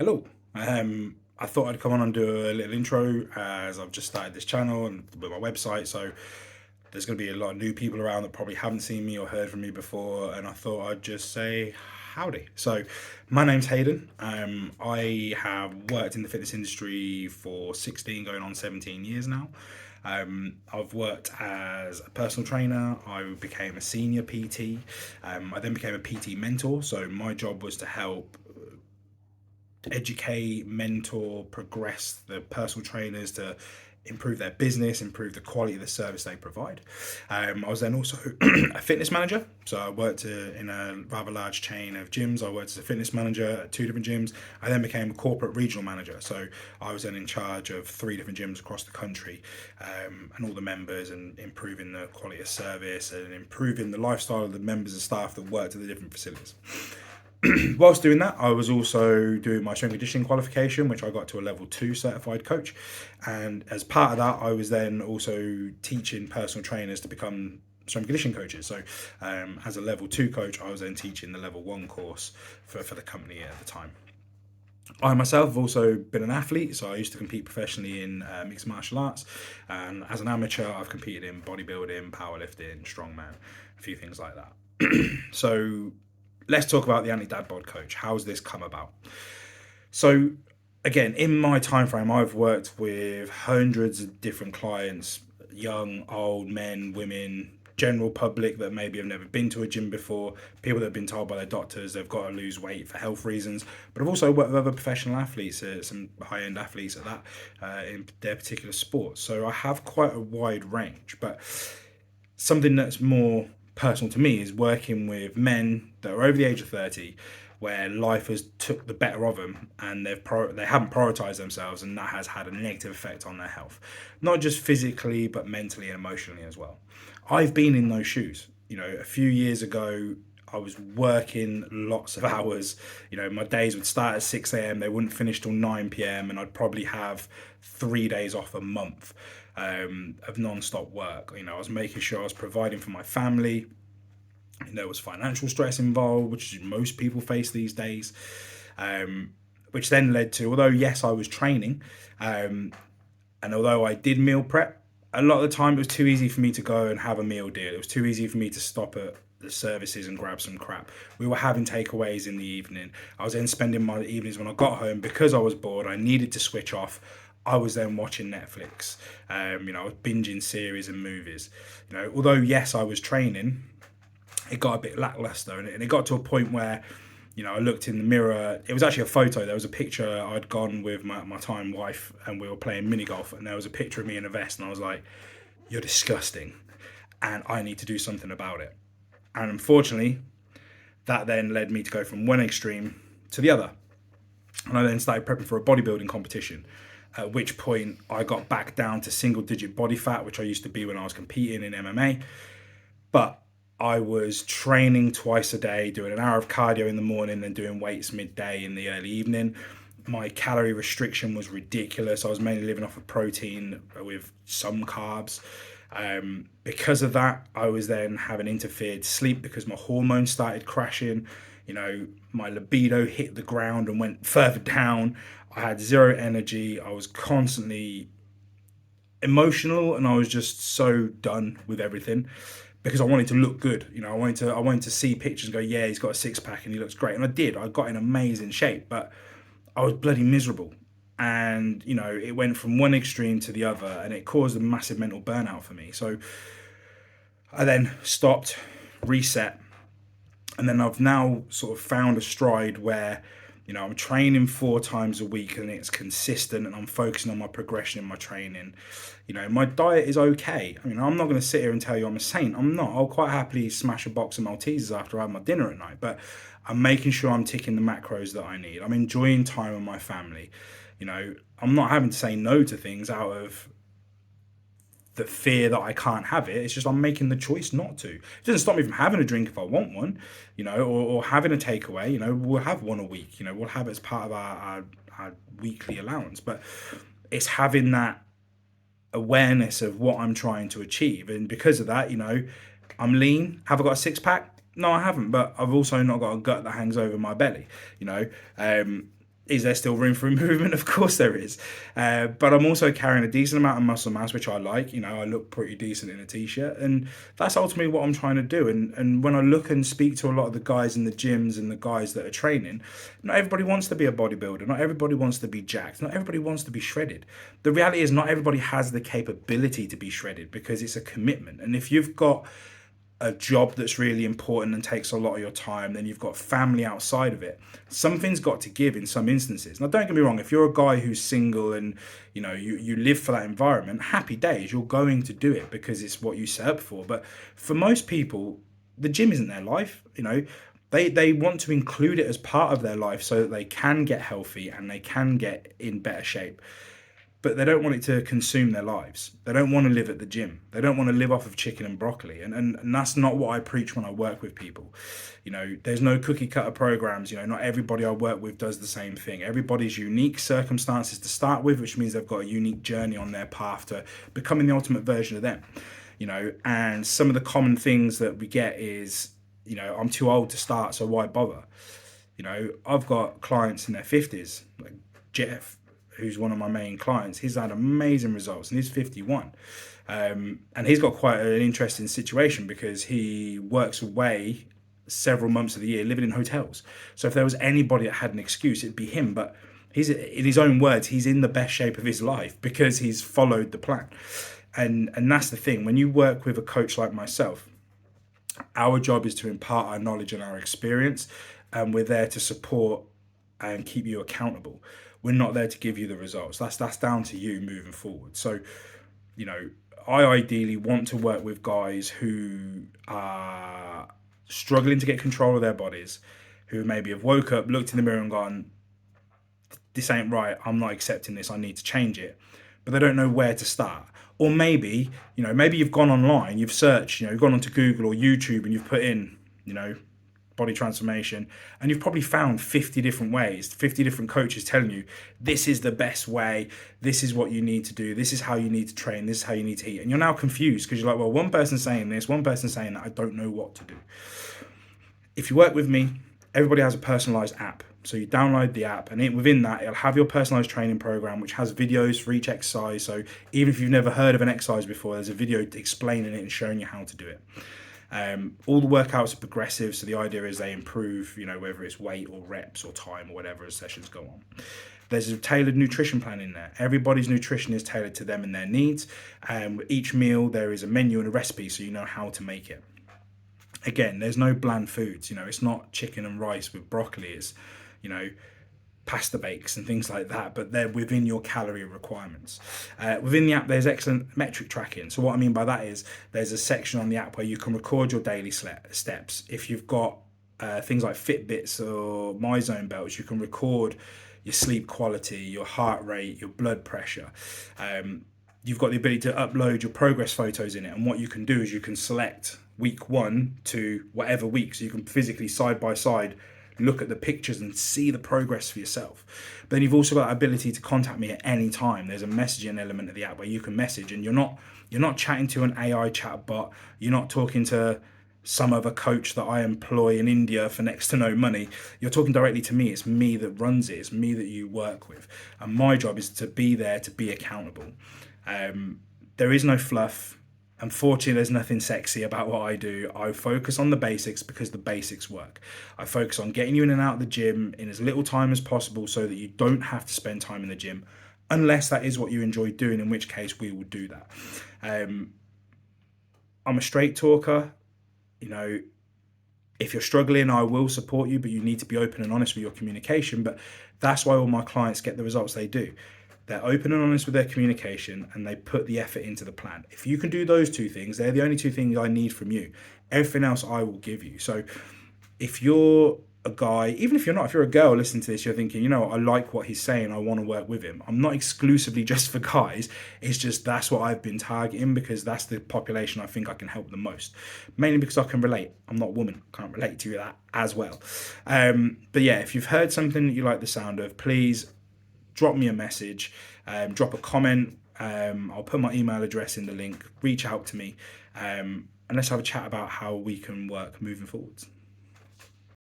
Hello. I thought I'd come on and do a little intro as I've just started this channel and with my website. So there's going to be a lot of new people around that probably haven't seen me or heard from me before. And I thought I'd just say howdy. So my name's Hayden. I have worked in the fitness industry for 16, going on 17 years now. I've worked as a personal trainer. I became a senior PT. I then became a PT mentor. So my job was to help educate, mentor, progress the personal trainers to improve their business, improve the quality of the service they provide. I was then also a fitness manager. So I worked in a rather large chain of gyms. I worked as a fitness manager at two different gyms. I then became a corporate regional manager. So I was then in charge of three different gyms across the country, and all the members, and improving the quality of service and improving the lifestyle of the members and staff that worked at the different facilities. Whilst doing that, I was also doing my strength and conditioning qualification, which I got to a level 2 certified coach. And as part of that, I was then also teaching personal trainers to become strength and conditioning coaches. So as a level 2 coach, I was then teaching the level 1 course for the company at the time. I myself have also been an athlete, so I used to compete professionally in mixed martial arts. And as an amateur, I've competed in bodybuilding, powerlifting, strongman, a few things like that. So let's talk about the anti-DadBod coach. How's this come about? So again, in my time frame, I've worked with hundreds of different clients, young, old, men, women, general public that maybe have never been to a gym before, people that have been told by their doctors they've got to lose weight for health reasons. But I've also worked with other professional athletes, some high-end athletes at that, in their particular sports. So I have quite a wide range. But something that's more personal to me is working with men that are over the age of 30, where life has took the better of them, and they haven't prioritized themselves, and that has had a negative effect on their health, not just physically but mentally and emotionally as well. I've been in those shoes. A few years ago, I was working lots of hours. My days would start at 6 a.m., they wouldn't finish till 9 p.m., and I'd probably have 3 days off a month of non-stop work. I was making sure I was providing for my family. There was financial stress involved, which most people face these days, which then led to, although yes, I was training, and although I did meal prep, a lot of the time it was too easy for me to go and have a meal deal. It was too easy for me to stop at the services and grab some crap. We were having takeaways in the evening. I was then spending my evenings when I got home, because I was bored, I needed to switch off. I was then watching Netflix. I was binging series and movies. Although yes, I was training, it got a bit lackluster, and it got to a point where, I looked in the mirror. It was actually a photo. There was a picture. I'd gone with my time wife, and we were playing mini golf, and there was a picture of me in a vest, and I was like, "You're disgusting," and I need to do something about it. And unfortunately, that then led me to go from one extreme to the other. And I then started prepping for a bodybuilding competition, at which point I got back down to single digit body fat, which I used to be when I was competing in MMA. But I was training twice a day, doing an hour of cardio in the morning, then doing weights midday in the early evening. My calorie restriction was ridiculous. I was mainly living off of protein with some carbs. Because of that, I was then having interfered sleep because my hormones started crashing. My libido hit the ground and went further down. I had zero energy. I was constantly emotional, and I was just so done with everything because I wanted to look good. I wanted to see pictures and go, yeah, he's got a six pack and he looks great. And I did. I got in amazing shape, but I was bloody miserable. And, it went from one extreme to the other, and it caused a massive mental burnout for me. So I then stopped, reset, and then I've now sort of found a stride where, I'm training 4 times a week, and it's consistent, and I'm focusing on my progression in my training. My diet is okay. I'm not going to sit here and tell you I'm a saint. I'm not. I'll quite happily smash a box of Maltesers after I have my dinner at night, but I'm making sure I'm ticking the macros that I need. I'm enjoying time with my family. I'm not having to say no to things out of the fear that I can't have it. It's just I'm making the choice not to. It doesn't stop me from having a drink if I want one, or having a takeaway. We'll have one a week. We'll have it as part of our weekly allowance. But it's having that awareness of what I'm trying to achieve. And because of that, I'm lean. Have I got a six pack? No, I haven't. But I've also not got a gut that hangs over my belly. Is there still room for improvement? Of course there is. But I'm also carrying a decent amount of muscle mass, which I like. You know, I look pretty decent in a t-shirt, and that's ultimately what I'm trying to do. And when I look and speak to a lot of the guys in the gyms and the guys that are training, not everybody wants to be a bodybuilder. Not everybody wants to be jacked. Not everybody wants to be shredded. The reality is not everybody has the capability to be shredded because it's a commitment. And if you've got a job that's really important and takes a lot of your time, then you've got family outside of it. Something's got to give in some instances. Now, don't get me wrong, if you're a guy who's single and you live for that environment, happy days, you're going to do it because it's what you set up for. But for most people, the gym isn't their life. They want to include it as part of their life so that they can get healthy and they can get in better shape, but they don't want it to consume their lives. They don't want to live at the gym. They don't want to live off of chicken and broccoli. And that's not what I preach when I work with people. There's no cookie cutter programs. Not everybody I work with does the same thing. Everybody's unique circumstances to start with, which means they've got a unique journey on their path to becoming the ultimate version of them. And some of the common things that we get is, I'm too old to start, so why bother? I've got clients in their 50s, like Jeff, who's one of my main clients. He's had amazing results and he's 51. And he's got quite an interesting situation because he works away several months of the year living in hotels. So if there was anybody that had an excuse, it'd be him. But he's, in his own words, he's in the best shape of his life because he's followed the plan. And that's the thing. When you work with a coach like myself, our job is to impart our knowledge and our experience, and we're there to support and keep you accountable. We're not there to give you the results. That's down to you moving forward. So, I ideally want to work with guys who are struggling to get control of their bodies, who maybe have woke up, looked in the mirror and gone, this ain't right, I'm not accepting this, I need to change it. But they don't know where to start. Or maybe you've gone online, you've searched, you've gone onto Google or YouTube and you've put in, body transformation, and you've probably found 50 different ways, 50 different coaches telling you this is the best way, this is what you need to do, this is how you need to train, this is how you need to eat. And you're now confused because you're like, well, one person's saying this, one person's saying that, I don't know what to do. If you work with me, everybody has a personalized app. So you download the app, and within that, it'll have your personalized training program, which has videos for each exercise. So even if you've never heard of an exercise before, there's a video explaining it and showing you how to do it. All the workouts are progressive, so the idea is they improve, whether it's weight or reps or time or whatever as sessions go on. There's a tailored nutrition plan in there. Everybody's nutrition is tailored to them and their needs. Each meal, there is a menu and a recipe, so you know how to make it. Again, there's no bland foods. It's not chicken and rice with broccoli. It's, pasta bakes and things like that, but they're within your calorie requirements. Within the app, there's excellent metric tracking. So what I mean by that is there's a section on the app where you can record your daily steps. If you've got things like Fitbits or MyZone belts, you can record your sleep quality, your heart rate, your blood pressure. You've got the ability to upload your progress photos in it, and what you can do is you can select week 1 to whatever week, so you can physically side by side look at the pictures and see the progress for yourself. But then you've also got the ability to contact me at any time. There's a messaging element of the app where you can message, and you're not chatting to an AI chat bot. You're not talking to some other coach that I employ in India for next to no money. You're talking directly to me. It's me that runs it. It's me that you work with. And my job is to be there, to be accountable. There is no fluff. Unfortunately, there's nothing sexy about what I do. I focus on the basics because the basics work. I focus on getting you in and out of the gym in as little time as possible so that you don't have to spend time in the gym, unless that is what you enjoy doing, in which case we will do that. I'm a straight talker. If you're struggling, I will support you, but you need to be open and honest with your communication. But that's why all my clients get the results they do. They're open and honest with their communication, and they put the effort into the plan. If you can do those two things, they're the only two things I need from you. Everything else I will give you. So if you're a guy, even if you're a girl listening to this, you're thinking, I like what he's saying, I want to work with him. I'm not exclusively just for guys. It's just that's what I've been targeting because that's the population I think I can help the most. Mainly because I can relate. I'm not a woman. I can't relate to that as well. But yeah, if you've heard something that you like the sound of, please drop me a message, drop a comment. I'll put my email address in the link. Reach out to me, and let's have a chat about how we can work moving forwards.